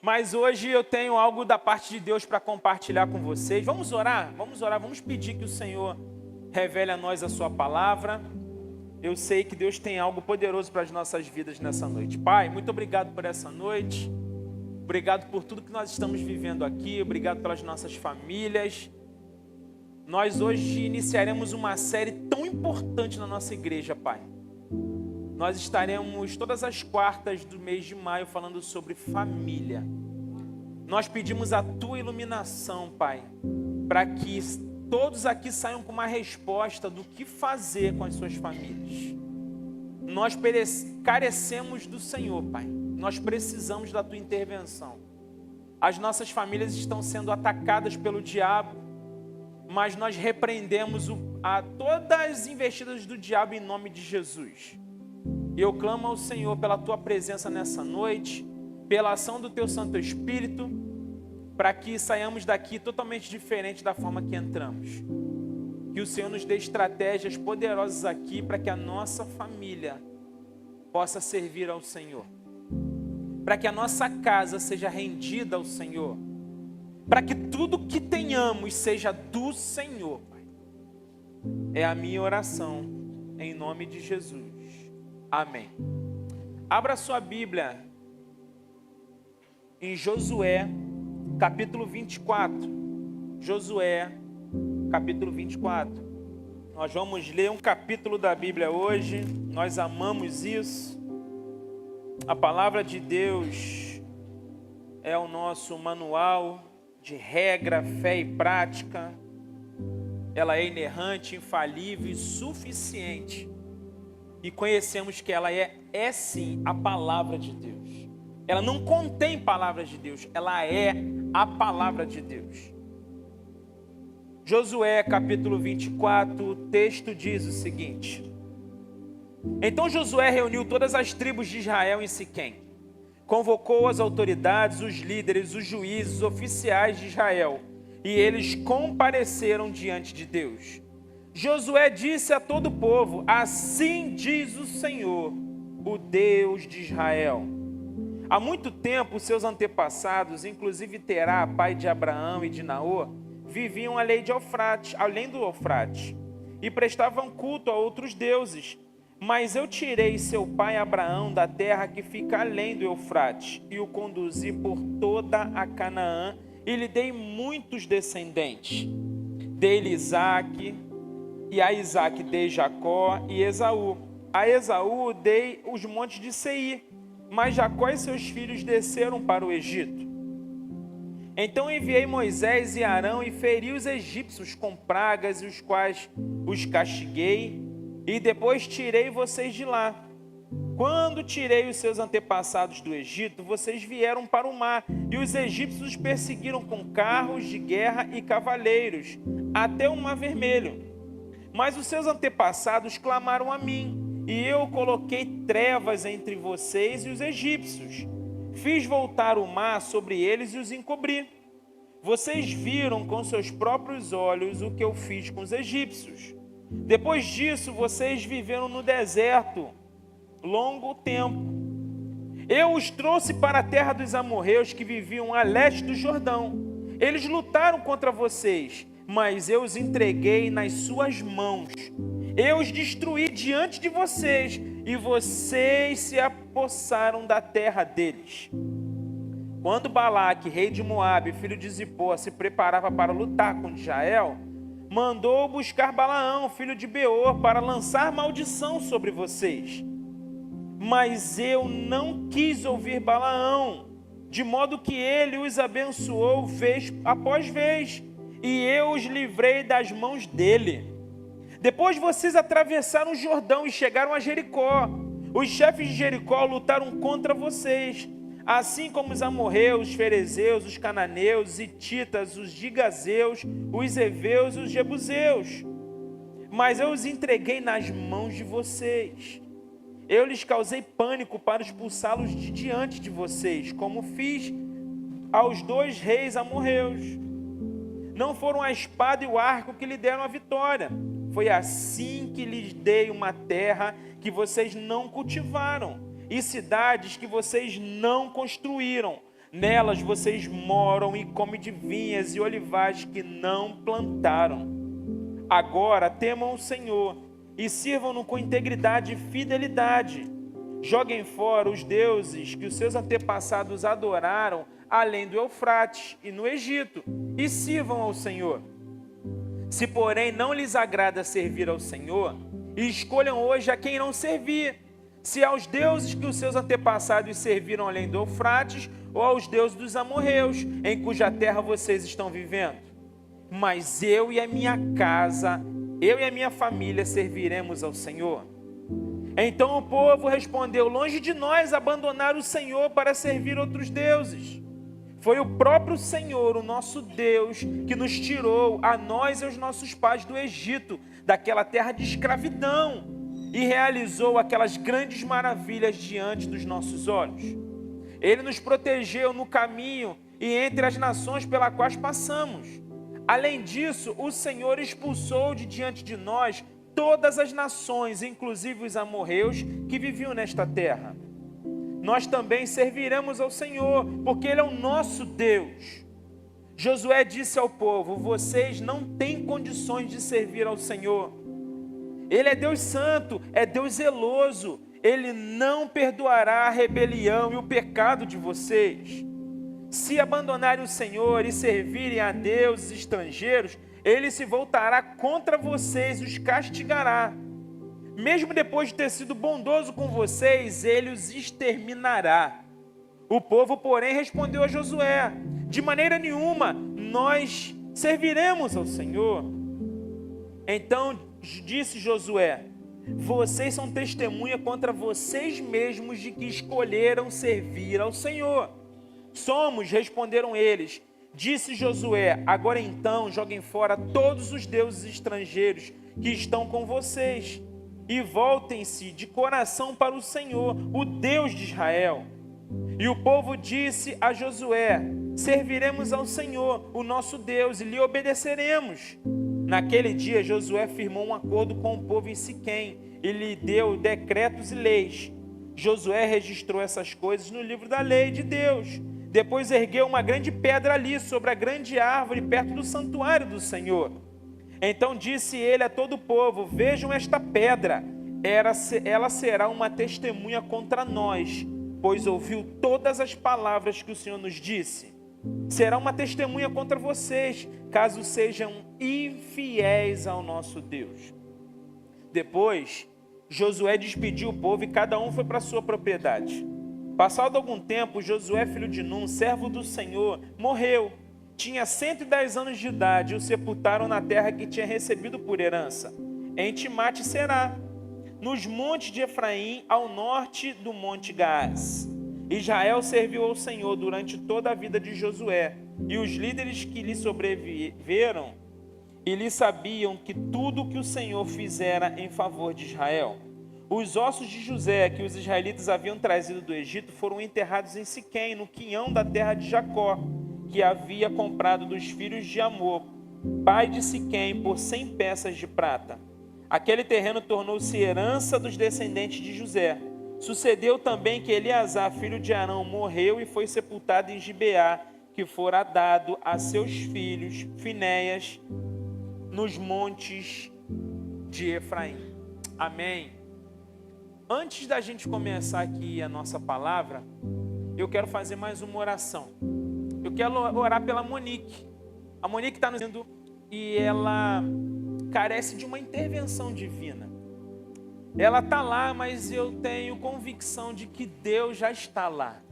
Mas hoje eu tenho algo da parte de Deus para compartilhar com vocês. Vamos orar? Vamos orar, vamos pedir que o Senhor revele a nós a sua palavra. Eu sei que Deus tem algo poderoso para as nossas vidas nessa noite. Pai, muito obrigado por essa noite. Obrigado por tudo que nós estamos vivendo aqui. Obrigado pelas nossas famílias. Nós hoje iniciaremos uma série tão importante na nossa igreja, Pai. Nós estaremos todas as quartas do mês de maio falando sobre família. Nós pedimos a Tua iluminação, Pai, para que todos aqui saiam com uma resposta do que fazer com as suas famílias. Nós carecemos do Senhor, Pai. Nós precisamos da Tua intervenção. As nossas famílias estão sendo atacadas pelo diabo, mas nós repreendemos todas as investidas do diabo em nome de Jesus. E eu clamo ao Senhor pela Tua presença nessa noite, pela ação do Teu Santo Espírito, para que saiamos daqui totalmente diferente da forma que entramos. Que o Senhor nos dê estratégias poderosas aqui para que a nossa família possa servir ao Senhor. Para que a nossa casa seja rendida ao Senhor. Para que tudo que tenhamos seja do Senhor, Pai. É a minha oração, em nome de Jesus. Amém. Abra sua Bíblia em Josué, capítulo 24. Josué, capítulo 24. Nós vamos ler um capítulo da Bíblia hoje. Nós amamos isso. A palavra de Deus é o nosso manual de regra, fé e prática. Ela é inerrante, infalível e suficiente. E conhecemos que ela é sim a palavra de Deus. Ela não contém palavras de Deus, ela é a palavra de Deus. Josué capítulo 24, o texto diz o seguinte: Então Josué reuniu todas as tribos de Israel em Siquém, convocou as autoridades, os líderes, os juízes, os oficiais de Israel, e eles compareceram diante de Deus. Josué disse a todo o povo: Assim diz o Senhor, o Deus de Israel. Há muito tempo, seus antepassados, inclusive Terá, pai de Abraão e de Naor, viviam além do Eufrate, e prestavam culto a outros deuses. Mas eu tirei seu pai Abraão da terra que fica além do Eufrate, e o conduzi por toda a Canaã, e lhe dei muitos descendentes. Dei-lhe Isaque, e a Isaque dei Jacó e Esaú. A Esaú dei os montes de Seir, mas Jacó e seus filhos desceram para o Egito. Então enviei Moisés e Arão e feri os egípcios com pragas, os quais os castiguei, e depois tirei vocês de lá. Quando tirei os seus antepassados do Egito, vocês vieram para o mar, e os egípcios os perseguiram com carros de guerra e cavaleiros, até o Mar Vermelho. Mas os seus antepassados clamaram a mim, e eu coloquei trevas entre vocês e os egípcios. Fiz voltar o mar sobre eles e os encobri. Vocês viram com seus próprios olhos o que eu fiz com os egípcios. Depois disso, vocês viveram no deserto longo tempo. Eu os trouxe para a terra dos amorreus que viviam a leste do Jordão. Eles lutaram contra vocês, mas eu os entreguei nas suas mãos. Eu os destruí diante de vocês, e vocês se apossaram da terra deles. Quando Balaque, rei de Moabe, filho de Zippor, se preparava para lutar contra Israel, mandou buscar Balaão, filho de Beor, para lançar maldição sobre vocês. Mas eu não quis ouvir Balaão, de modo que ele os abençoou vez após vez, e eu os livrei das mãos dele. Depois vocês atravessaram o Jordão e chegaram a Jericó. Os chefes de Jericó lutaram contra vocês, assim como os amorreus, os ferezeus, os cananeus, os hititas, os gigazeus, os heveus e os jebuseus. Mas eu os entreguei nas mãos de vocês. Eu lhes causei pânico para expulsá-los de diante de vocês, como fiz aos 2 reis amorreus. Não foram a espada e o arco que lhe deram a vitória. Foi assim que lhes dei uma terra que vocês não cultivaram, e cidades que vocês não construíram, Nelas vocês moram e comem de vinhas e olivais que não plantaram. Agora temam o Senhor e sirvam-no com integridade e fidelidade. Joguem fora os deuses que os seus antepassados adoraram além do Eufrates e no Egito, e sirvam ao Senhor. Se, porém, não lhes agrada servir ao Senhor, escolham hoje a quem não servir, se aos deuses que os seus antepassados serviram além do Eufrates, ou aos deuses dos amorreus, em cuja terra vocês estão vivendo. Mas eu e a minha casa, eu e a minha família serviremos ao Senhor. Então o povo respondeu: longe de nós abandonar o Senhor para servir outros deuses. Foi o próprio Senhor, o nosso Deus, que nos tirou, a nós e aos nossos pais, do Egito, daquela terra de escravidão, e realizou aquelas grandes maravilhas diante dos nossos olhos. Ele nos protegeu no caminho e entre as nações pelas quais passamos. Além disso, o Senhor expulsou de diante de nós todas as nações, inclusive os amorreus que viviam nesta terra. Nós também serviremos ao Senhor, porque Ele é o nosso Deus. Josué disse ao povo: vocês não têm condições de servir ao Senhor. Ele é Deus santo, é Deus zeloso. Ele não perdoará a rebelião e o pecado de vocês. Se abandonarem o Senhor e servirem a deuses estrangeiros, Ele se voltará contra vocês e os castigará. Mesmo depois de ter sido bondoso com vocês, Ele os exterminará. O povo, porém, respondeu a Josué: de maneira nenhuma nós serviremos ao Senhor. Então disse Josué: vocês são testemunha contra vocês mesmos de que escolheram servir ao Senhor. Somos, responderam eles. Disse Josué: agora então joguem fora todos os deuses estrangeiros que estão com vocês e voltem-se de coração para o Senhor, o Deus de Israel. E o povo disse a Josué: serviremos ao Senhor, o nosso Deus, e lhe obedeceremos. Naquele dia Josué firmou um acordo com o povo em Siquém e lhe deu decretos e leis. Josué registrou essas coisas no livro da lei de Deus. Depois ergueu uma grande pedra ali, sobre a grande árvore, perto do santuário do Senhor. Então disse ele a todo o povo: vejam esta pedra, ela será uma testemunha contra nós, pois ouviu todas as palavras que o Senhor nos disse. Será uma testemunha contra vocês, caso sejam infiéis ao nosso Deus. Depois, Josué despediu o povo e cada um foi para a sua propriedade. Passado algum tempo, Josué, filho de Num, servo do Senhor, morreu. Tinha 110 anos de idade e o sepultaram na terra que tinha recebido por herança, em Timate-Será, nos montes de Efraim, ao norte do monte Gaás. Israel serviu ao Senhor durante toda a vida de Josué, e os líderes que lhe sobreviveram e lhe sabiam que tudo o que o Senhor fizera em favor de Israel. Os ossos de José, que os israelitas haviam trazido do Egito, foram enterrados em Siquém, no quinhão da terra de Jacó, que havia comprado dos filhos de Amor, pai de Siquém, por 100 peças de prata. Aquele terreno tornou-se herança dos descendentes de José. Sucedeu também que Eleazar, filho de Arão, morreu e foi sepultado em Gibeá, que fora dado a seus filhos, Finéias, nos montes de Efraim. Amém. Antes da gente começar aqui a nossa palavra, eu quero fazer mais uma oração. Eu quero orar pela Monique. A Monique está nos vendo e ela carece de uma intervenção divina. Ela está lá, mas eu tenho convicção de que Deus já está lá.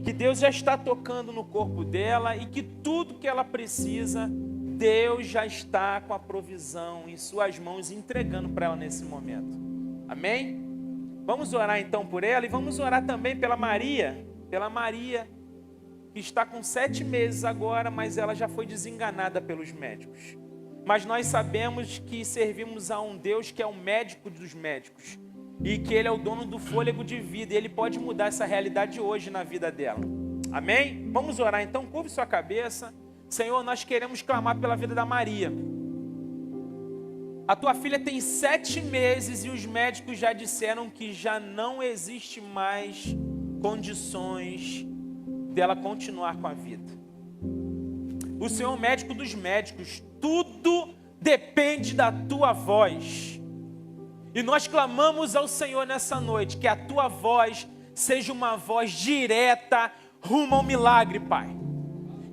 Que Deus já está tocando no corpo dela e que tudo que ela precisa, Deus já está com a provisão em suas mãos, entregando para ela nesse momento. Amém? Vamos orar então por ela e vamos orar também pela Maria, que está com 7 meses agora, mas ela já foi desenganada pelos médicos. Mas nós sabemos que servimos a um Deus que é o médico dos médicos e que Ele é o dono do fôlego de vida e Ele pode mudar essa realidade hoje na vida dela. Amém? Vamos orar então, curve sua cabeça. Senhor, nós queremos clamar pela vida da Maria. A tua filha tem 7 meses e os médicos já disseram que já não existe mais condições dela continuar com a vida. O Senhor é o médico dos médicos, tudo depende da tua voz. E nós clamamos ao Senhor nessa noite, que a tua voz seja uma voz direta rumo ao milagre, Pai.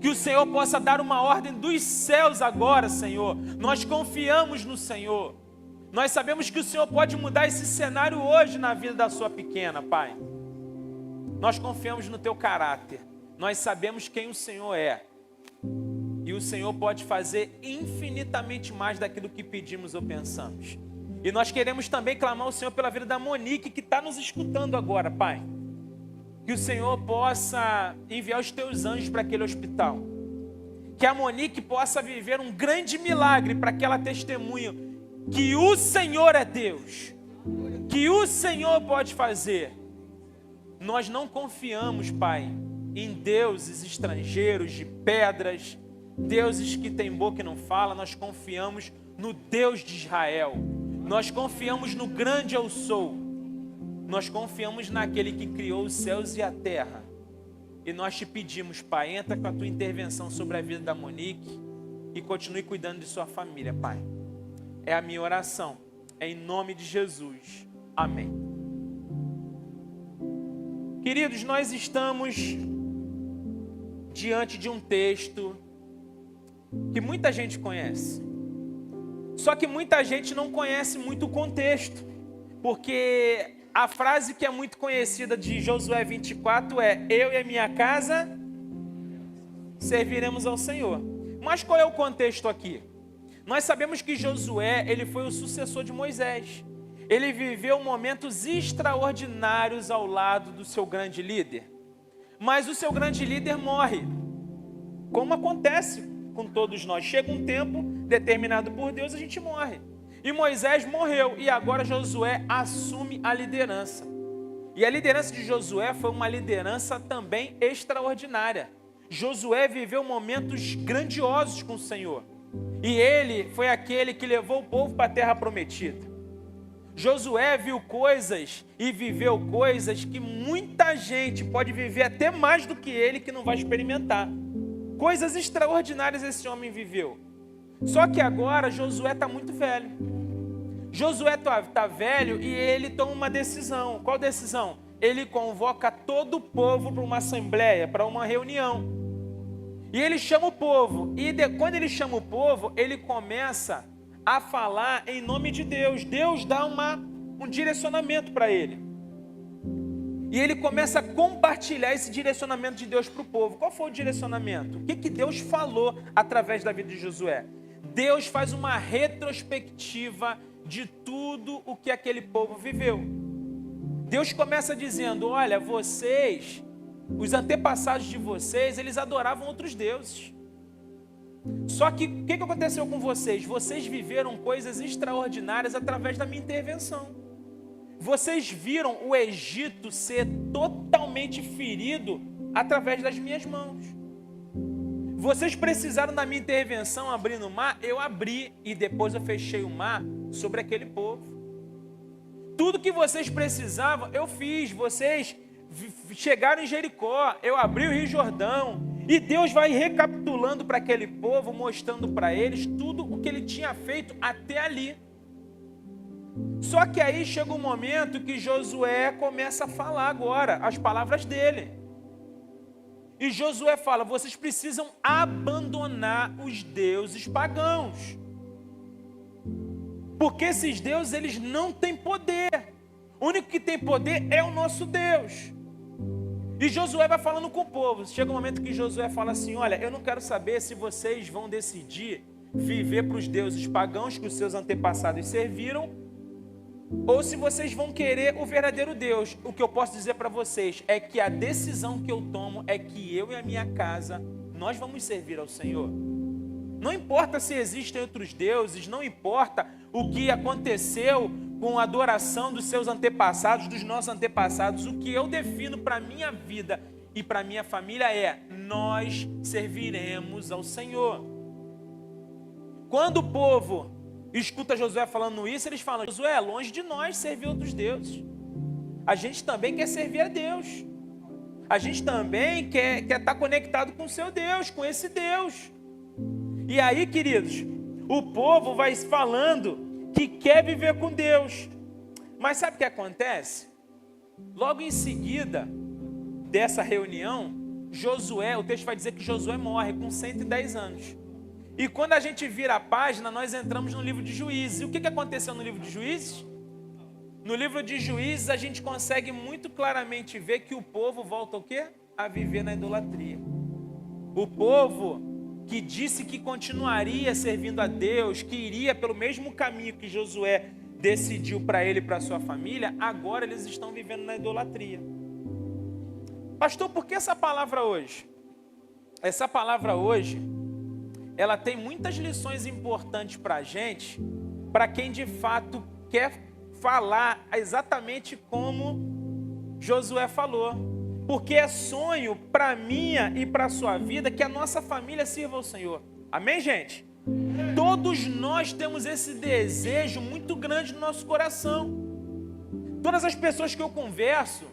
Que o Senhor possa dar uma ordem dos céus agora, Senhor. Nós confiamos no Senhor. Nós sabemos que o Senhor pode mudar esse cenário hoje na vida da sua pequena, Pai. Nós confiamos no teu caráter. Nós sabemos quem o Senhor é. E o Senhor pode fazer infinitamente mais daquilo que pedimos ou pensamos. E nós queremos também clamar ao Senhor pela vida da Monique, que está nos escutando agora, Pai. Que o Senhor possa enviar os teus anjos para aquele hospital. Que a Monique possa viver um grande milagre para que ela testemunhe que o Senhor é Deus. Que o Senhor pode fazer. Nós não confiamos, Pai, em deuses estrangeiros de pedras, deuses que têm boca e não fala. Nós confiamos no Deus de Israel. Nós confiamos no grande eu sou. Nós confiamos naquele que criou os céus e a terra. E nós te pedimos, Pai, entra com a tua intervenção sobre a vida da Monique e continue cuidando de sua família, Pai. É a minha oração. É em nome de Jesus. Amém. Queridos, nós estamos diante de um texto que muita gente conhece. Só que muita gente não conhece muito o contexto. Porque a frase que é muito conhecida de Josué 24 é: eu e a minha casa serviremos ao Senhor. Mas qual é o contexto aqui? Nós sabemos que Josué, ele foi o sucessor de Moisés. Ele viveu momentos extraordinários ao lado do seu grande líder. Mas o seu grande líder morre. Como acontece com todos nós. Chega um tempo determinado por Deus, a gente morre. E Moisés morreu, e agora Josué assume a liderança. E a liderança de Josué foi uma liderança também extraordinária. Josué viveu momentos grandiosos com o Senhor. E ele foi aquele que levou o povo para a terra prometida. Josué viu coisas e viveu coisas que muita gente pode viver até mais do que ele, que não vai experimentar. Coisas extraordinárias esse homem viveu. Só que agora Josué está muito velho. Josué está velho e ele toma uma decisão. Qual decisão? Ele convoca todo o povo para uma assembleia, para uma reunião. E ele chama o povo. E quando ele chama o povo, ele começa a falar em nome de Deus. Deus dá um direcionamento para ele. E ele começa a compartilhar esse direcionamento de Deus para o povo. Qual foi o direcionamento? O que Deus falou através da vida de Josué? Deus faz uma retrospectiva de tudo o que aquele povo viveu. Deus começa dizendo: olha, vocês, os antepassados de vocês, eles adoravam outros deuses. Só que o que aconteceu com vocês? Vocês viveram coisas extraordinárias através da minha intervenção. Vocês viram o Egito ser totalmente ferido através das minhas mãos. Vocês precisaram da minha intervenção abrindo o mar, eu abri e depois eu fechei o mar sobre aquele povo. Tudo que vocês precisavam, eu fiz. Vocês chegaram em Jericó, eu abri o Rio Jordão. E Deus vai recapitulando para aquele povo, mostrando para eles tudo o que ele tinha feito até ali. Só que aí chega um momento que Josué começa a falar agora as palavras dele. E Josué fala: vocês precisam abandonar os deuses pagãos. Porque esses deuses, eles não têm poder. O único que tem poder é o nosso Deus. E Josué vai falando com o povo. Chega um momento que Josué fala assim: olha, eu não quero saber se vocês vão decidir viver para os deuses pagãos que os seus antepassados serviram, ou se vocês vão querer o verdadeiro Deus. O que eu posso dizer para vocês é que a decisão que eu tomo é que eu e a minha casa, nós vamos servir ao Senhor. Não importa se existem outros deuses, não importa o que aconteceu com a adoração dos seus antepassados, dos nossos antepassados. O que eu defino para a minha vida e para a minha família é: nós serviremos ao Senhor. Quando o povo escuta Josué falando isso, eles falam: Josué, longe de nós servir outros deuses. A gente também quer servir a Deus. A gente também quer estar conectado com o seu Deus, com esse Deus. E aí, queridos, o povo vai falando que quer viver com Deus. Mas sabe o que acontece? Logo em seguida dessa reunião, Josué, o texto vai dizer que Josué morre com 110 anos. E quando a gente vira a página, nós entramos no livro de Juízes. E o que aconteceu no livro de Juízes? No livro de Juízes, a gente consegue muito claramente ver que o povo volta o quê? A viver na idolatria. O povo que disse que continuaria servindo a Deus, que iria pelo mesmo caminho que Josué decidiu para ele e para sua família, agora eles estão vivendo na idolatria. Pastor, por que essa palavra hoje? Essa palavra hoje, ela tem muitas lições importantes para a gente, para quem de fato quer falar exatamente como Josué falou. Porque é sonho para minha e para a sua vida que a nossa família sirva ao Senhor. Amém, gente? Todos nós temos esse desejo muito grande no nosso coração. Todas as pessoas que eu converso,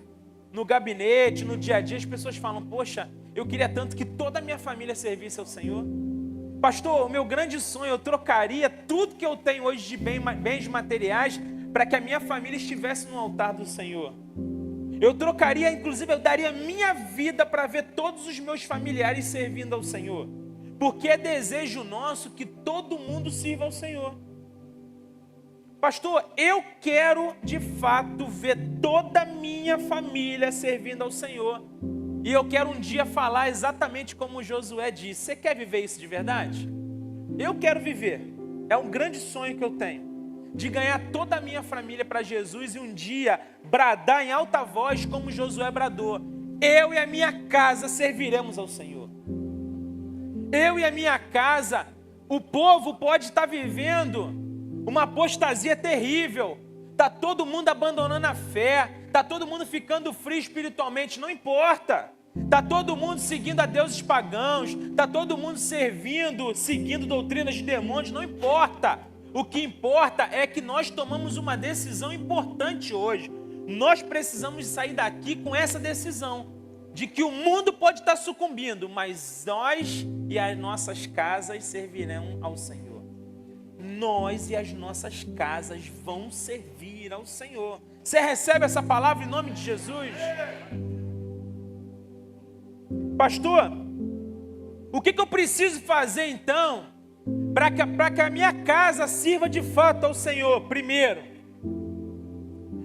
no gabinete, no dia a dia, as pessoas falam, poxa, eu queria tanto que toda a minha família servisse ao Senhor. Pastor, o meu grande sonho, eu trocaria tudo que eu tenho hoje de bens materiais para que a minha família estivesse no altar do Senhor. Eu trocaria, inclusive, eu daria minha vida para ver todos os meus familiares servindo ao Senhor. Porque é desejo nosso que todo mundo sirva ao Senhor. Pastor, eu quero de fato ver toda a minha família servindo ao Senhor. E eu quero um dia falar exatamente como Josué disse. Você quer viver isso de verdade? Eu quero viver. É um grande sonho que eu tenho. De ganhar toda a minha família para Jesus e um dia bradar em alta voz como Josué bradou. Eu e a minha casa serviremos ao Senhor. Eu e a minha casa, o povo pode estar vivendo uma apostasia terrível. Está todo mundo abandonando a fé. Está todo mundo ficando frio espiritualmente. Não importa. Está todo mundo seguindo a deuses pagãos. Está todo mundo seguindo doutrinas de demônios. Não importa. O que importa é que nós tomamos uma decisão importante hoje. Nós precisamos sair daqui com essa decisão. De que o mundo pode estar sucumbindo, mas nós e as nossas casas servirão ao Senhor. Nós e as nossas casas vão servir ao Senhor. Você recebe essa palavra em nome de Jesus? Pastor, o que eu preciso fazer então para que a minha casa sirva de fato ao Senhor? Primeiro,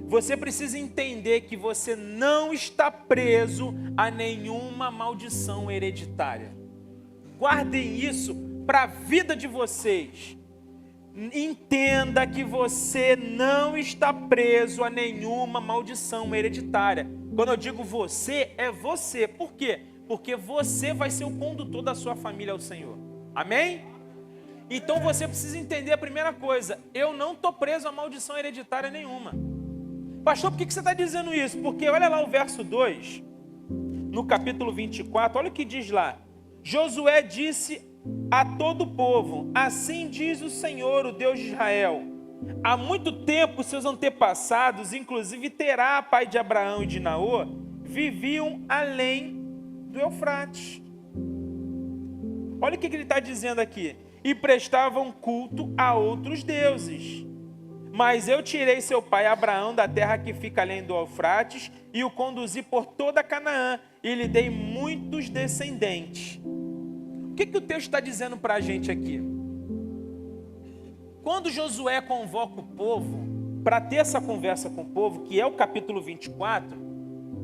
você precisa entender que você não está preso a nenhuma maldição hereditária. Guardem isso para a vida de vocês. Entenda que você não está preso a nenhuma maldição hereditária. Quando eu digo você, é você. Por quê? Porque você vai ser o condutor da sua família ao Senhor. Amém? Então você precisa entender a primeira coisa. Eu não estou preso a maldição hereditária nenhuma. Pastor, por que você está dizendo isso? Porque olha lá o verso 2, no capítulo 24, olha o que diz lá. Josué disse a todo o povo, assim diz o Senhor, o Deus de Israel. Há muito tempo seus antepassados, inclusive Terá, pai de Abraão e de Naor, viviam além do Eufrates. Olha o que ele está dizendo aqui. E prestavam culto a outros deuses. Mas eu tirei seu pai Abraão da terra que fica além do Eufrates e o conduzi por toda Canaã e lhe dei muitos descendentes. O que o texto está dizendo para a gente aqui? Quando Josué convoca o povo para ter essa conversa com o povo, que é o capítulo 24,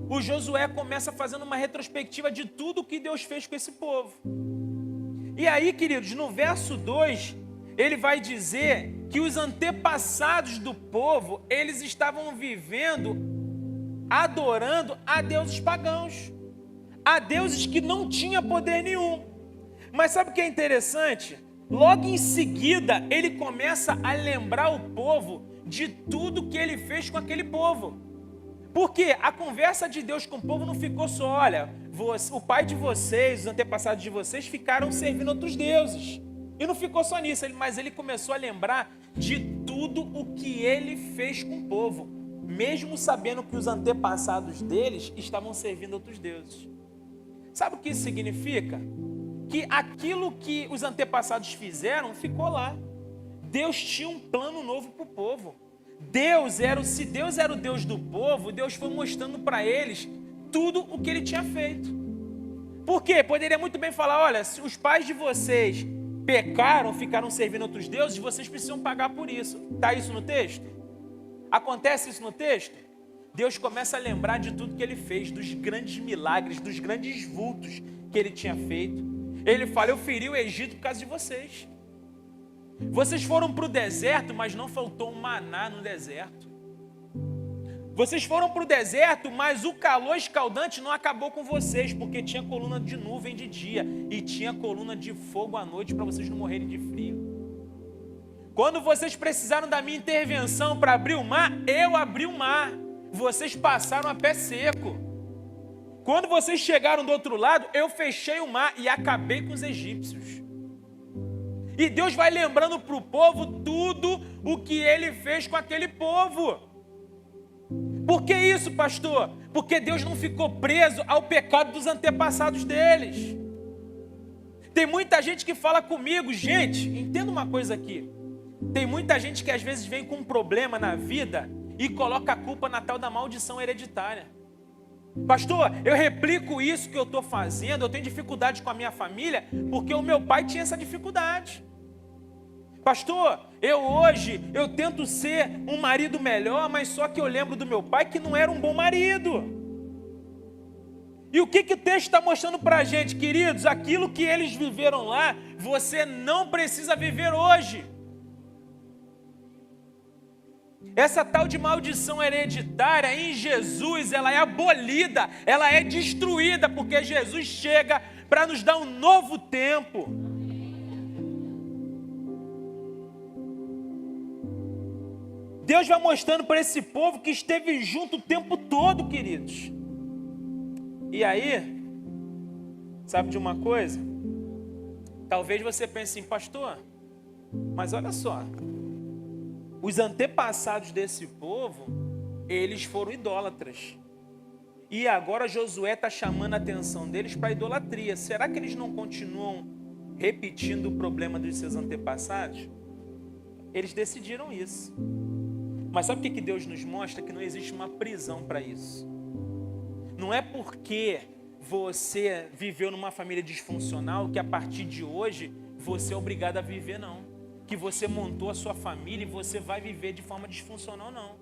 o Josué começa fazendo uma retrospectiva de tudo que Deus fez com esse povo. E aí, queridos, no verso 2, ele vai dizer que os antepassados do povo, eles estavam vivendo, adorando a deuses pagãos, a deuses que não tinham poder nenhum. Mas sabe o que é interessante? Logo em seguida, ele começa a lembrar o povo de tudo que ele fez com aquele povo. Porque a conversa de Deus com o povo não ficou só, olha, o pai de vocês, os antepassados de vocês ficaram servindo outros deuses. E não ficou só nisso, mas ele começou a lembrar de tudo o que ele fez com o povo. mesmo sabendo que os antepassados deles estavam servindo outros deuses. Sabe o que isso significa? Que aquilo que os antepassados fizeram ficou lá. Deus tinha um plano novo para o povo. Se Deus era o Deus do povo, Deus foi mostrando para eles tudo o que ele tinha feito. Por quê? Poderia muito bem falar, olha, se os pais de vocês pecaram, ficaram servindo outros deuses, vocês precisam pagar por isso. Está isso no texto? Acontece isso no texto? Deus começa a lembrar de tudo que ele fez, dos grandes milagres, dos grandes vultos que ele tinha feito. Ele fala, eu feri o Egito por causa de vocês. Vocês foram para o deserto, mas não faltou um maná no deserto. Vocês foram para o deserto, mas o calor escaldante não acabou com vocês, porque tinha coluna de nuvem de dia e tinha coluna de fogo à noite para vocês não morrerem de frio. Quando vocês precisaram da minha intervenção para abrir o mar, eu abri o mar. Vocês passaram a pé seco. Quando vocês chegaram do outro lado, eu fechei o mar e acabei com os egípcios. E Deus vai lembrando para o povo tudo o que ele fez com aquele povo. Por que isso, pastor? Porque Deus não ficou preso ao pecado dos antepassados deles. Tem muita gente que fala comigo, gente, entenda uma coisa aqui. Tem muita gente que às vezes vem com um problema na vida e coloca a culpa na tal da maldição hereditária. Pastor, eu replico isso que eu estou fazendo, eu tenho dificuldade com a minha família, porque o meu pai tinha essa dificuldade. Pastor, hoje eu tento ser um marido melhor, mas só que eu lembro do meu pai que não era um bom marido. E o que o texto está mostrando para a gente, queridos? Aquilo que eles viveram lá, você não precisa viver hoje. Essa tal de maldição hereditária em Jesus, ela é abolida, ela é destruída, porque Jesus chega para nos dar um novo tempo. Deus vai mostrando para esse povo que esteve junto o tempo todo, queridos. E aí, sabe de uma coisa? Talvez você pense assim, pastor, mas olha só, os antepassados desse povo, eles foram idólatras. E agora Josué está chamando a atenção deles para a idolatria. Será que eles não continuam repetindo o problema dos seus antepassados? Eles decidiram isso. Mas sabe o que Deus nos mostra? Que não existe uma prisão para isso. Não é porque você viveu numa família disfuncional que a partir de hoje você é obrigado a viver, não. Que você montou a sua família e você vai viver de forma disfuncional, não.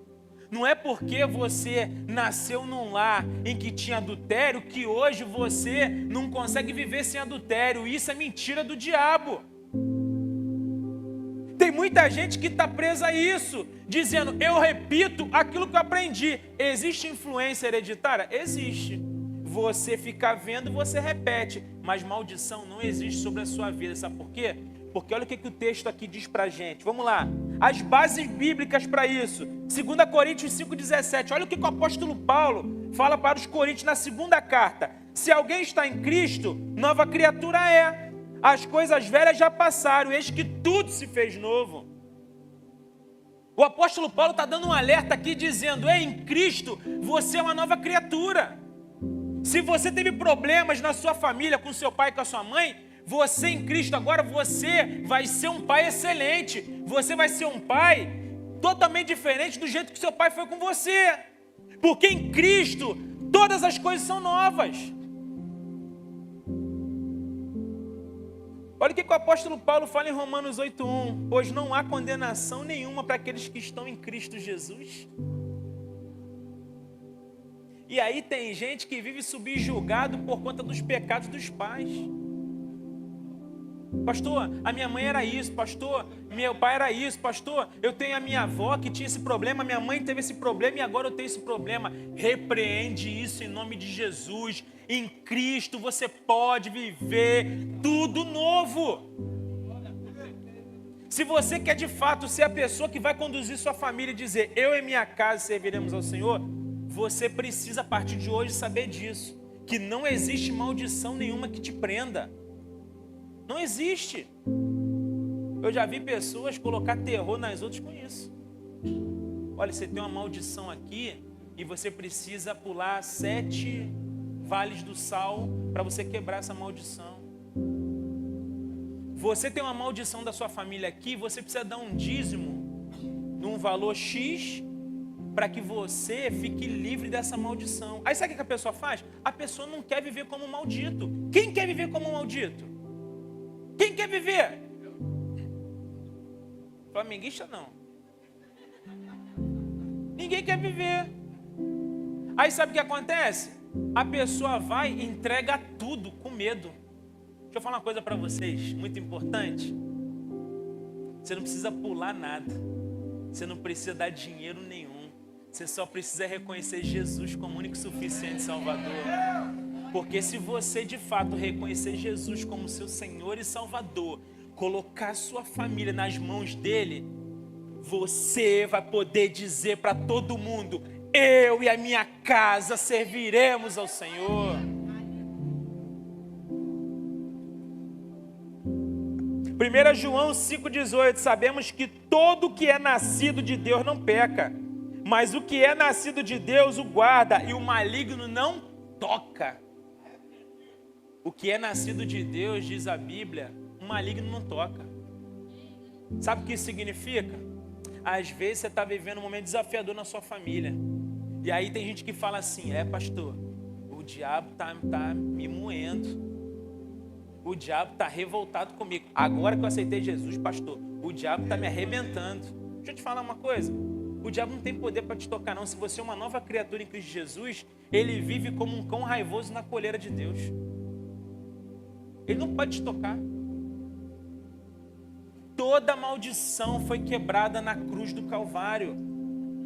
Não é porque você nasceu num lar em que tinha adultério que hoje você não consegue viver sem adultério. Isso é mentira do diabo. Tem muita gente que está presa a isso, dizendo, eu repito aquilo que eu aprendi. Existe influência hereditária? Existe. Você fica vendo, você repete. Mas maldição não existe sobre a sua vida. Sabe por quê? Porque olha o que o texto aqui diz para a gente. Vamos lá. As bases bíblicas para isso. 2 Coríntios 5,17. Olha o que o apóstolo Paulo fala para os coríntios na segunda carta. Se alguém está em Cristo, nova criatura é. As coisas velhas já passaram, eis que tudo se fez novo. O apóstolo Paulo está dando um alerta aqui dizendo, em Cristo você é uma nova criatura. Se você teve problemas na sua família, com seu pai e com a sua mãe, você em Cristo agora, você vai ser um pai excelente. Você vai ser um pai totalmente diferente do jeito que seu pai foi com você. Porque em Cristo todas as coisas são novas. Olha o que o apóstolo Paulo fala em Romanos 8,1. Pois não há condenação nenhuma para aqueles que estão em Cristo Jesus. E aí tem gente que vive subjugado por conta dos pecados dos pais. Pastor, a minha mãe era isso. Pastor, meu pai era isso. Pastor, eu tenho a minha avó que tinha esse problema. Minha mãe teve esse problema e agora eu tenho esse problema. Repreende isso em nome de Jesus. Em Cristo você pode viver tudo novo. Se você quer de fato ser a pessoa que vai conduzir sua família e dizer, eu e minha casa serviremos ao Senhor, você precisa a partir de hoje saber disso. Que não existe maldição nenhuma que te prenda. Não existe. Eu já vi pessoas colocar terror nas outras com isso. olha, você tem uma maldição aqui e você precisa pular 7 vales do sal para você quebrar essa maldição. Você tem uma maldição da sua família aqui, você precisa dar um dízimo num valor X para que você fique livre dessa maldição. Aí sabe o que a pessoa faz? A pessoa não quer viver como um maldito. Quem quer viver como um maldito? Quem quer viver? Flamenguista não. Ninguém quer viver. Aí sabe o que acontece? A pessoa vai e entrega tudo com medo. Deixa eu falar uma coisa para vocês, muito importante. Você não precisa pular nada. Você não precisa dar dinheiro nenhum. Você só precisa reconhecer Jesus como único e suficiente Salvador. Porque se você de fato reconhecer Jesus como seu Senhor e Salvador, colocar sua família nas mãos dele, você vai poder dizer para todo mundo: eu e a minha casa serviremos ao Senhor. 1 João 5,18, sabemos que todo que é nascido de Deus não peca, mas o que é nascido de Deus o guarda e o maligno não toca. O que é nascido de Deus, diz a Bíblia, o maligno não toca. Sabe o que isso significa? Às vezes você está vivendo um momento desafiador na sua família. E aí tem gente que fala assim: pastor, o diabo está me moendo. O diabo está revoltado comigo. Agora que eu aceitei Jesus, pastor, o diabo está me arrebentando. Deixa eu te falar uma coisa. O diabo não tem poder para te tocar, não. Se você é uma nova criatura em Cristo Jesus, ele vive como um cão raivoso na coleira de Deus. Ele não pode te tocar. Toda maldição foi quebrada na cruz do Calvário.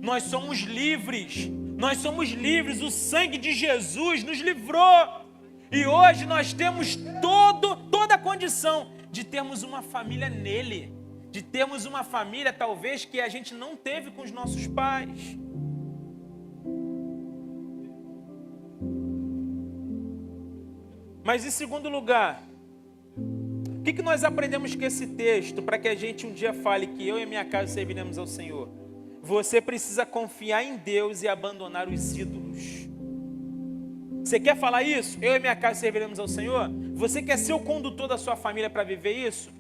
Nós somos livres. Nós somos livres. O sangue de Jesus nos livrou. E hoje nós temos toda a condição de termos uma família nele. De termos uma família, talvez, que a gente não teve com os nossos pais. Mas em segundo lugar, o que nós aprendemos com esse texto para que a gente um dia fale que eu e minha casa serviremos ao Senhor? Você precisa confiar em Deus e abandonar os ídolos. Você quer falar isso? Eu e minha casa serviremos ao Senhor? Você quer ser o condutor da sua família para viver isso?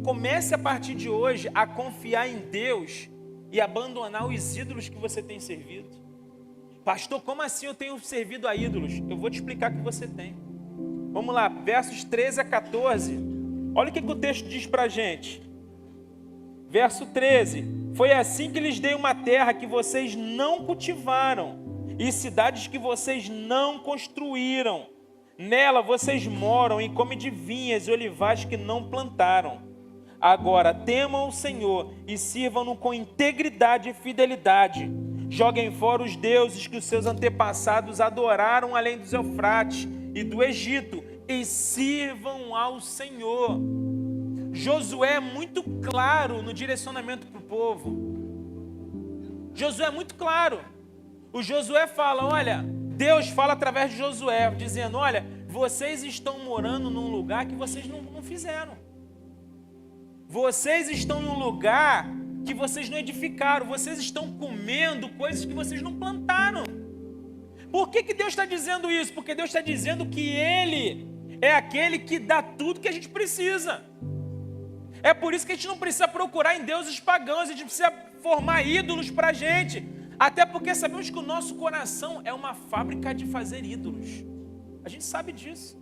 Comece a partir de hoje a confiar em Deus e abandonar os ídolos que você tem servido. Pastor, como assim eu tenho servido a ídolos? Eu vou te explicar o que você tem. Vamos lá, versos 13 a 14. Olha o que o texto diz para a gente. Verso 13. Foi assim que lhes dei uma terra que vocês não cultivaram e cidades que vocês não construíram. Nela vocês moram e comem de vinhas e olivais que não plantaram. Agora temam o Senhor e sirvam-no com integridade e fidelidade. Joguem fora os deuses que os seus antepassados adoraram além dos Eufrates e do Egito e sirvam ao Senhor. Josué é muito claro no direcionamento para o povo. Josué é muito claro. O Josué fala, olha, Deus fala através de Josué, dizendo, olha, vocês estão morando num lugar que vocês não fizeram. Vocês estão em um lugar que vocês não edificaram. Vocês estão comendo coisas que vocês não plantaram. Por que Deus está dizendo isso? Porque Deus está dizendo que Ele é aquele que dá tudo que a gente precisa. É por isso que a gente não precisa procurar em deuses pagãos, a gente precisa formar ídolos para a gente. Até porque sabemos que o nosso coração é uma fábrica de fazer ídolos. A gente sabe disso.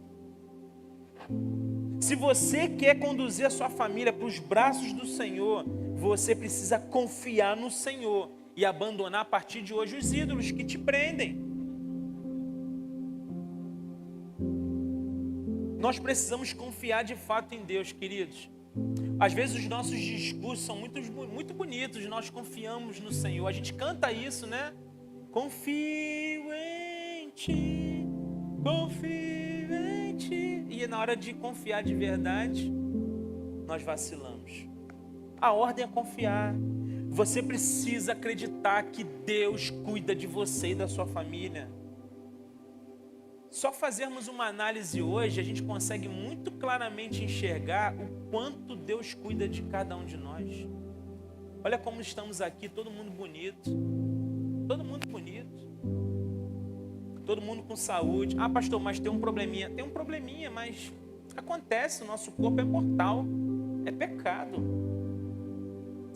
Se você quer conduzir a sua família para os braços do Senhor, você precisa confiar no Senhor e abandonar a partir de hoje os ídolos que te prendem. Nós precisamos confiar de fato em Deus, queridos. Às vezes os nossos discursos são muito bonitos, nós confiamos no Senhor. A gente canta isso, né? Confio em Ti, confio em Ti. E na hora de confiar de verdade, nós vacilamos. A ordem é confiar. Você precisa acreditar que Deus cuida de você e da sua família. Só fazermos uma análise hoje, a gente consegue muito claramente enxergar o quanto Deus cuida de cada um de nós. Olha como estamos aqui, todo mundo bonito. Todo mundo bonito. Todo mundo com saúde. Ah, pastor, mas tem um probleminha. Tem um probleminha, mas acontece, o nosso corpo é mortal. É pecado.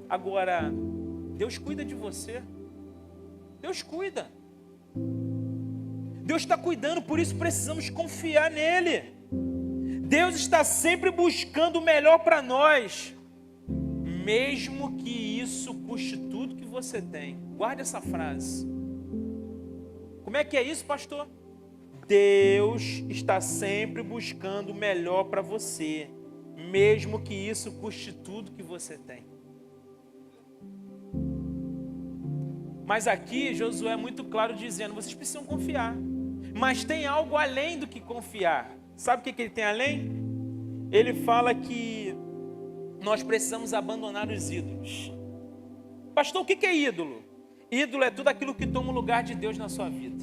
Agora, Deus cuida de você. Deus cuida. Deus está cuidando, por isso precisamos confiar nele. Deus está sempre buscando o melhor para nós, mesmo que isso custe tudo que você tem. Guarde essa frase. Como é que é isso, pastor? Deus está sempre buscando o melhor para você, mesmo que isso custe tudo que você tem. Mas aqui Josué é muito claro dizendo, vocês precisam confiar. Mas tem algo além do que confiar. Sabe o que ele tem além? Ele fala que nós precisamos abandonar os ídolos. Pastor, o que é ídolo? Ídolo é tudo aquilo que toma o lugar de Deus na sua vida.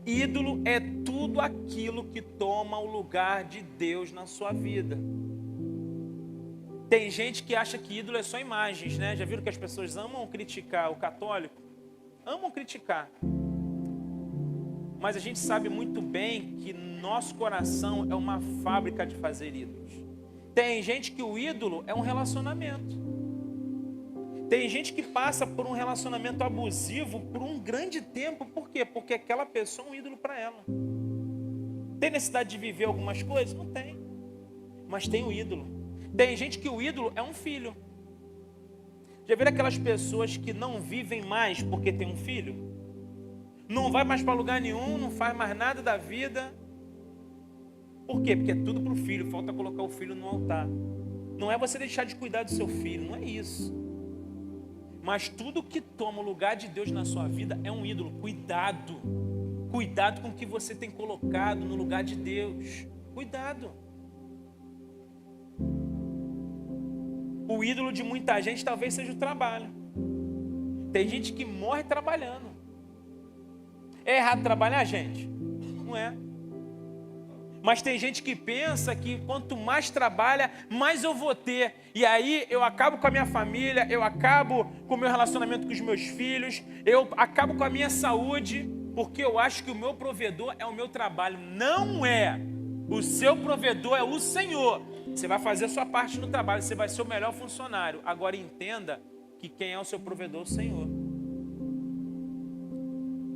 Ídolo é tudo aquilo que toma o lugar de Deus na sua vida. Tem gente que acha que ídolo é só imagens, né? Já viram que as pessoas amam criticar o católico? Amam criticar. Mas a gente sabe muito bem que nosso coração é uma fábrica de fazer ídolos. Tem gente que o ídolo é um relacionamento. Tem gente que passa por um relacionamento abusivo por um grande tempo. Por quê? Porque aquela pessoa é um ídolo para ela. Tem necessidade de viver algumas coisas? Não tem. Mas tem o ídolo. Tem gente que o ídolo é um filho. Já viram aquelas pessoas que não vivem mais porque tem um filho? Não vai mais para lugar nenhum, não faz mais nada da vida. Por quê? Porque é tudo para o filho, falta colocar o filho no altar. Não é você deixar de cuidar do seu filho, não é isso. Mas tudo que toma o lugar de Deus na sua vida é um ídolo. Cuidado. Cuidado com o que você tem colocado no lugar de Deus. Cuidado. O ídolo de muita gente talvez seja o trabalho. Tem gente que morre trabalhando. É errado trabalhar, gente? Não é. Mas tem gente que pensa que quanto mais trabalha, mais eu vou ter. E aí eu acabo com a minha família, eu acabo com o meu relacionamento com os meus filhos, eu acabo com a minha saúde, porque eu acho que o meu provedor é o meu trabalho. Não é. O seu provedor é o Senhor. Você vai fazer a sua parte no trabalho, você vai ser o melhor funcionário. Agora entenda que quem é o seu provedor é o Senhor.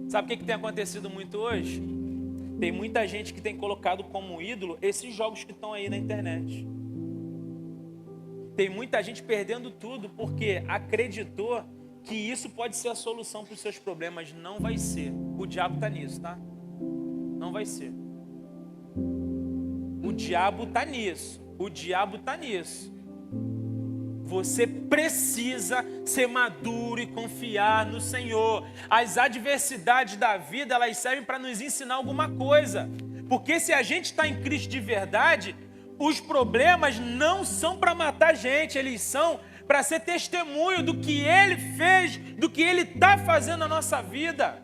Sabe o que tem acontecido muito hoje? Tem muita gente que tem colocado como ídolo esses jogos que estão aí na internet. Tem muita gente perdendo tudo porque acreditou que isso pode ser a solução para os seus problemas. Não vai ser. O diabo está nisso, tá? Não vai ser. O diabo está nisso. O diabo está nisso. Você precisa ser maduro e confiar no Senhor. As adversidades da vida, elas servem para nos ensinar alguma coisa. Porque se a gente está em Cristo de verdade, os problemas não são para matar a gente, eles são para ser testemunho do que Ele fez, do que Ele está fazendo na nossa vida.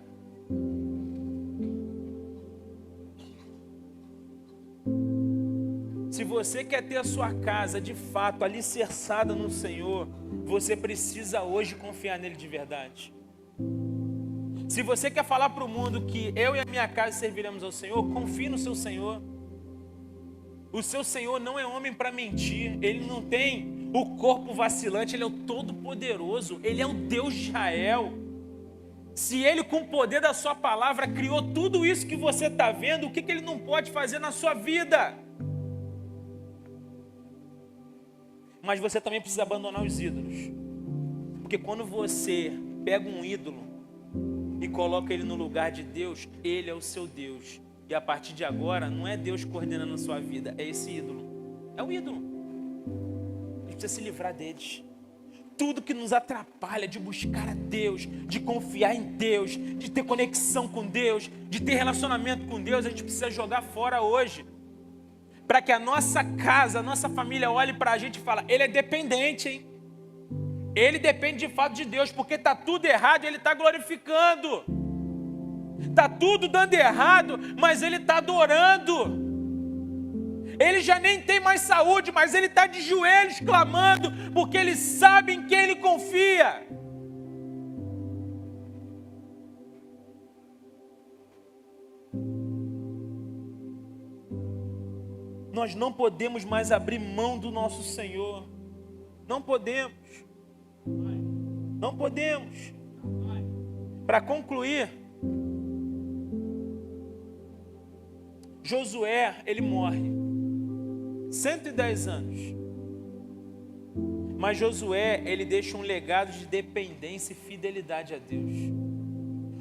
Se você quer ter a sua casa de fato alicerçada no Senhor, você precisa hoje confiar nele de verdade. Se você quer falar para o mundo que eu e a minha casa serviremos ao Senhor, confie no seu Senhor. O seu Senhor não é homem para mentir, ele não tem o corpo vacilante, ele é o Todo-Poderoso, ele é o Deus de Israel. Se ele, com o poder da sua palavra, criou tudo isso que você está vendo, o que ele não pode fazer na sua vida? Mas você também precisa abandonar os ídolos. Porque quando você pega um ídolo e coloca ele no lugar de Deus, ele é o seu Deus. E a partir de agora, não é Deus coordenando a sua vida, é esse ídolo. É o ídolo. A gente precisa se livrar deles. Tudo que nos atrapalha de buscar a Deus, de confiar em Deus, de ter conexão com Deus, de ter relacionamento com Deus, a gente precisa jogar fora hoje. Para que a nossa casa, a nossa família olhe para a gente e fale, ele é dependente, hein? Ele depende de fato de Deus, porque está tudo errado e ele está glorificando. Está tudo dando errado, mas ele está adorando. Ele já nem tem mais saúde, mas ele está de joelhos clamando, porque ele sabe em quem ele confia. Nós não podemos mais abrir mão do nosso Senhor. Não podemos. Não podemos. Para concluir, Josué, ele morre. 110 anos. Mas Josué, ele deixa um legado de dependência e fidelidade a Deus.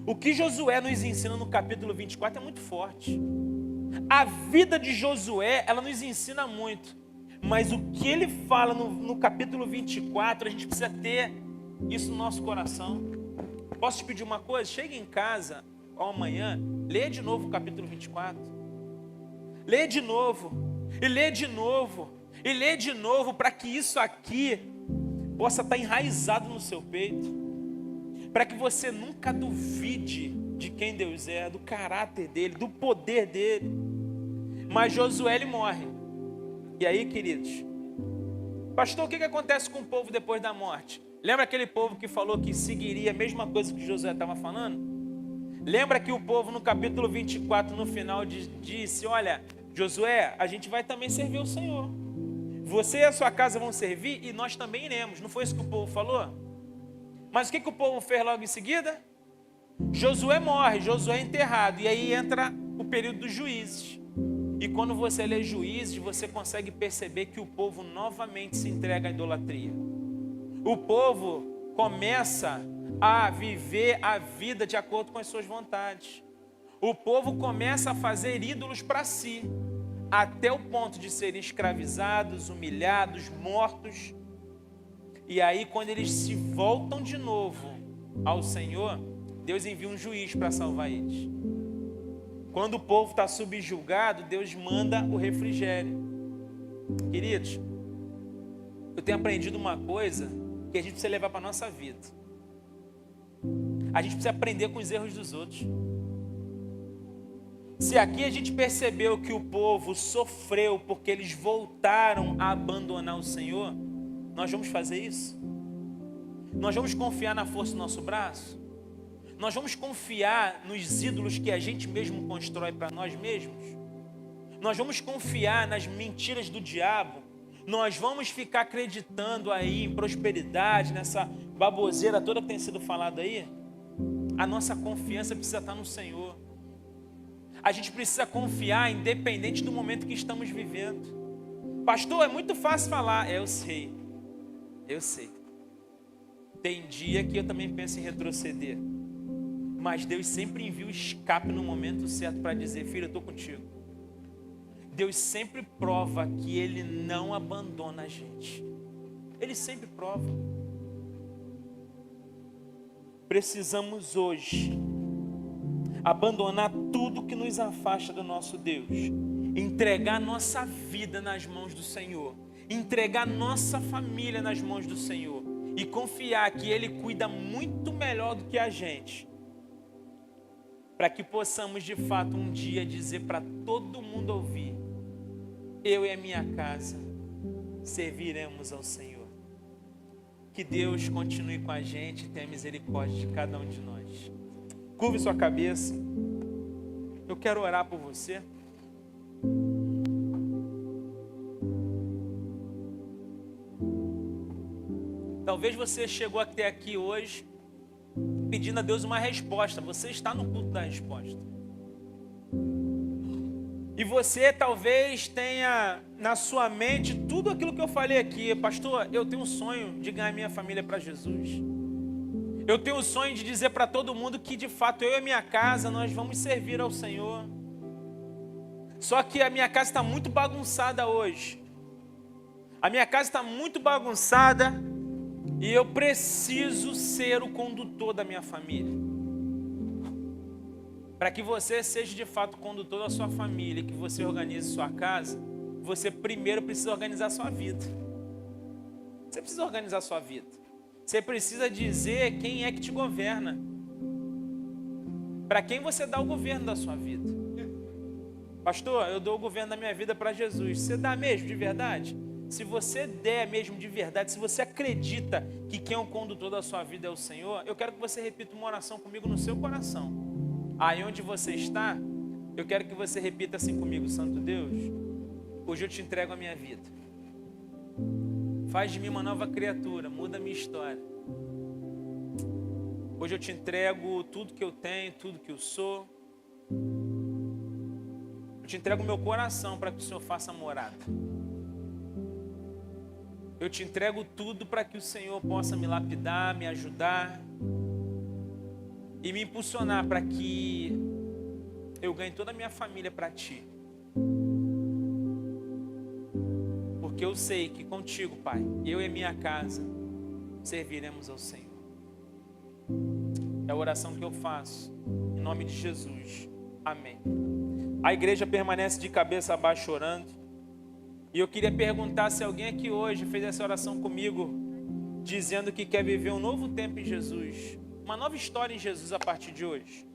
O que Josué nos ensina no capítulo 24 é muito forte. A vida de Josué, ela nos ensina muito. Mas o que ele fala no capítulo 24, a gente precisa ter isso no nosso coração. Posso te pedir uma coisa? Chegue em casa, ou amanhã, lê de novo o capítulo 24. Lê de novo, e lê de novo, e lê de novo, para que isso aqui possa estar enraizado no seu peito. Para que você nunca duvide de quem Deus é, do caráter dele, do poder dele. Mas Josué, ele morre. E aí, queridos, pastor, o que acontece com o povo depois da morte? Lembra aquele povo que falou que seguiria a mesma coisa que Josué estava falando? Lembra que o povo no capítulo 24, no final, disse, olha, Josué, a gente vai também servir o Senhor. Você e a sua casa vão servir e nós também iremos. Não foi isso que o povo falou? Mas o que o povo fez logo em seguida? Josué morre, Josué é enterrado. E aí entra o período dos juízes. E quando você lê Juízes, você consegue perceber que o povo novamente se entrega à idolatria. O povo começa a viver a vida de acordo com as suas vontades. O povo começa a fazer ídolos para si, até o ponto de serem escravizados, humilhados, mortos. E aí, quando eles se voltam de novo ao Senhor, Deus envia um juiz para salvar eles. Quando o povo está subjugado, Deus manda o refrigério. Queridos, eu tenho aprendido uma coisa que a gente precisa levar para a nossa vida. A gente precisa aprender com os erros dos outros. Se aqui a gente percebeu que o povo sofreu porque eles voltaram a abandonar o Senhor, nós vamos fazer isso? Nós vamos confiar na força do nosso braço? Nós vamos confiar nos ídolos que a gente mesmo constrói para nós mesmos? Nós vamos confiar nas mentiras do diabo? Nós vamos ficar acreditando aí em prosperidade, nessa baboseira toda que tem sido falada aí? A nossa confiança precisa estar no Senhor. A gente precisa confiar independente do momento que estamos vivendo. Pastor, é muito fácil falar. Eu sei. Tem dia que eu também penso em retroceder. Mas Deus sempre envia o escape no momento certo para dizer, filho, eu estou contigo. Deus sempre prova que Ele não abandona a gente. Ele sempre prova. Precisamos hoje abandonar tudo que nos afasta do nosso Deus. Entregar nossa vida nas mãos do Senhor. Entregar nossa família nas mãos do Senhor. E confiar que Ele cuida muito melhor do que a gente. Para que possamos de fato um dia dizer para todo mundo ouvir: eu e a minha casa serviremos ao Senhor. Que Deus continue com a gente e tenha misericórdia de cada um de nós. Curve sua cabeça. Eu quero orar por você. Talvez você chegou até aqui hoje pedindo a Deus uma resposta. Você está no culto da resposta. E você talvez tenha na sua mente tudo aquilo que eu falei aqui. Pastor, eu tenho um sonho de ganhar minha família para Jesus. Eu tenho um sonho de dizer para todo mundo que de fato eu e a minha casa nós vamos servir ao Senhor. Só que a minha casa está muito bagunçada hoje. A minha casa está muito bagunçada e eu preciso ser o condutor da minha família. Para que você seja de fato o condutor da sua família, que você organize sua casa, você primeiro precisa organizar sua vida. Você precisa organizar sua vida. Você precisa dizer quem é que te governa. Para quem você dá o governo da sua vida. Pastor, eu dou o governo da minha vida para Jesus. Você dá mesmo, de verdade? Se você der mesmo de verdade, se você acredita que quem é o condutor da sua vida é o Senhor, eu quero que você repita uma oração comigo no seu coração. Aí onde você está, eu quero que você repita assim comigo: Santo Deus, hoje eu te entrego a minha vida. Faz de mim uma nova criatura, muda a minha história. Hoje eu te entrego tudo que eu tenho, tudo que eu sou. Eu te entrego o meu coração para que o Senhor faça morada. Eu te entrego tudo para que o Senhor possa me lapidar, me ajudar e me impulsionar para que eu ganhe toda a minha família para Ti. Porque eu sei que contigo, Pai, eu e a minha casa serviremos ao Senhor. É a oração que eu faço, em nome de Jesus. Amém. A igreja permanece de cabeça abaixo orando. E eu queria perguntar se alguém aqui hoje fez essa oração comigo, dizendo que quer viver um novo tempo em Jesus, uma nova história em Jesus a partir de hoje.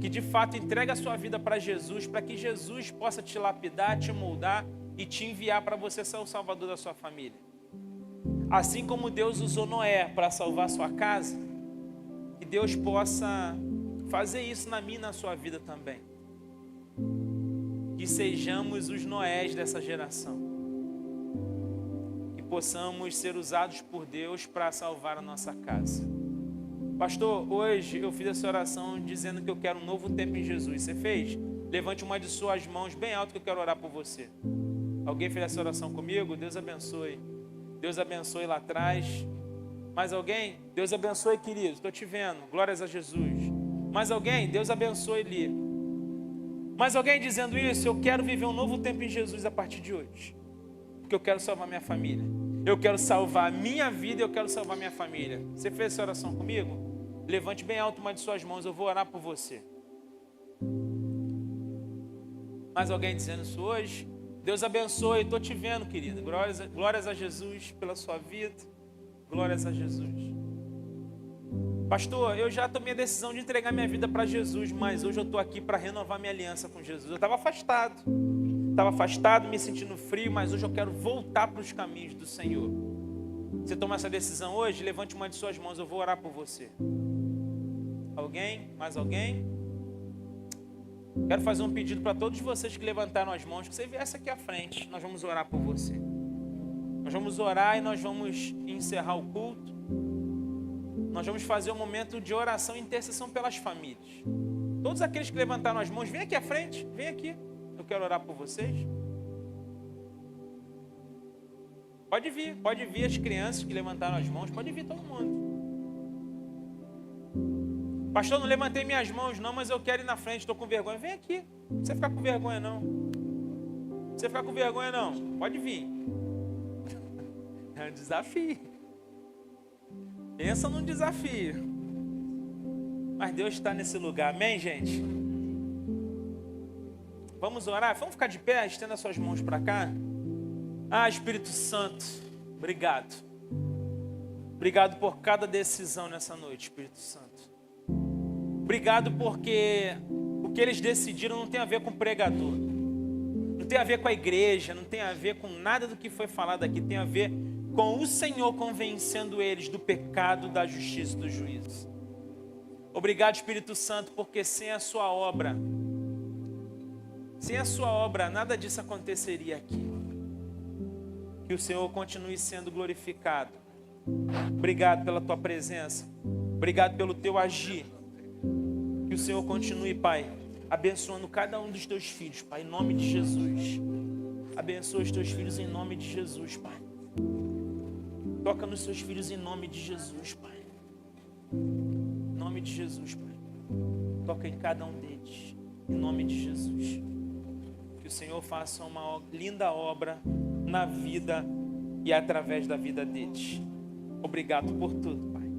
Que de fato entrega a sua vida para Jesus, para que Jesus possa te lapidar, te moldar e te enviar para você ser o salvador da sua família. Assim como Deus usou Noé para salvar a sua casa, que Deus possa fazer isso na minha e na sua vida também. Que sejamos os Noés dessa geração. Que possamos ser usados por Deus para salvar a nossa casa. Pastor, hoje eu fiz essa oração dizendo que eu quero um novo tempo em Jesus. Você fez? Levante uma de suas mãos bem alto que eu quero orar por você. Alguém fez essa oração comigo? Deus abençoe. Deus abençoe lá atrás. Mais alguém? Deus abençoe, querido. Estou te vendo. Glórias a Jesus. Mais alguém? Deus abençoe, Li. Mais alguém dizendo isso? Eu quero viver um novo tempo em Jesus a partir de hoje. Porque eu quero salvar minha família. Eu quero salvar a minha vida e eu quero salvar minha família. Você fez essa oração comigo? Levante bem alto uma de suas mãos. Eu vou orar por você. Mais alguém dizendo isso hoje? Deus abençoe. Estou te vendo, querido. Glórias a Jesus pela sua vida. Glórias a Jesus. Pastor, eu já tomei a decisão de entregar minha vida para Jesus, mas hoje eu estou aqui para renovar minha aliança com Jesus. Eu estava afastado, me sentindo frio, mas hoje eu quero voltar para os caminhos do Senhor. Você toma essa decisão hoje? Levante uma de suas mãos, eu vou orar por você. Alguém? Mais alguém? Quero fazer um pedido para todos vocês que levantaram as mãos, que você viesse aqui à frente, nós vamos orar por você. Nós vamos orar e nós vamos encerrar o culto. Nós vamos fazer um momento de oração e intercessão pelas famílias. Todos aqueles que levantaram as mãos, vem aqui à frente, vem aqui. Eu quero orar por vocês. Pode vir as crianças que levantaram as mãos, pode vir todo mundo. Pastor, não levantei minhas mãos não, mas eu quero ir na frente, estou com vergonha. Vem aqui, não precisa ficar com vergonha não. Não precisa ficar com vergonha não, pode vir. É um desafio. Pensa num desafio. Mas Deus está nesse lugar, amém, gente? Vamos orar? Vamos ficar de pé? Estenda suas mãos para cá. Ah, Espírito Santo, obrigado. Obrigado por cada decisão nessa noite, Espírito Santo. Obrigado porque o que eles decidiram não tem a ver com o pregador. Não tem a ver com a igreja, não tem a ver com nada do que foi falado aqui. Tem a ver com o Senhor convencendo eles do pecado, da justiça e do juízo. Obrigado, Espírito Santo, porque sem a sua obra, nada disso aconteceria aqui. Que o Senhor continue sendo glorificado. Obrigado pela tua presença. Obrigado pelo teu agir. Que o Senhor continue, Pai, abençoando cada um dos teus filhos, Pai, em nome de Jesus. Abençoa os teus filhos em nome de Jesus, Pai. Toca nos seus filhos em nome de Jesus, Pai. Em nome de Jesus, Pai. Toca em cada um deles, em nome de Jesus. Que o Senhor faça uma linda obra na vida e através da vida deles. Obrigado por tudo, Pai.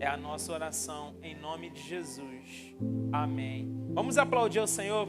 É a nossa oração em nome de Jesus. Amém. Vamos aplaudir ao Senhor.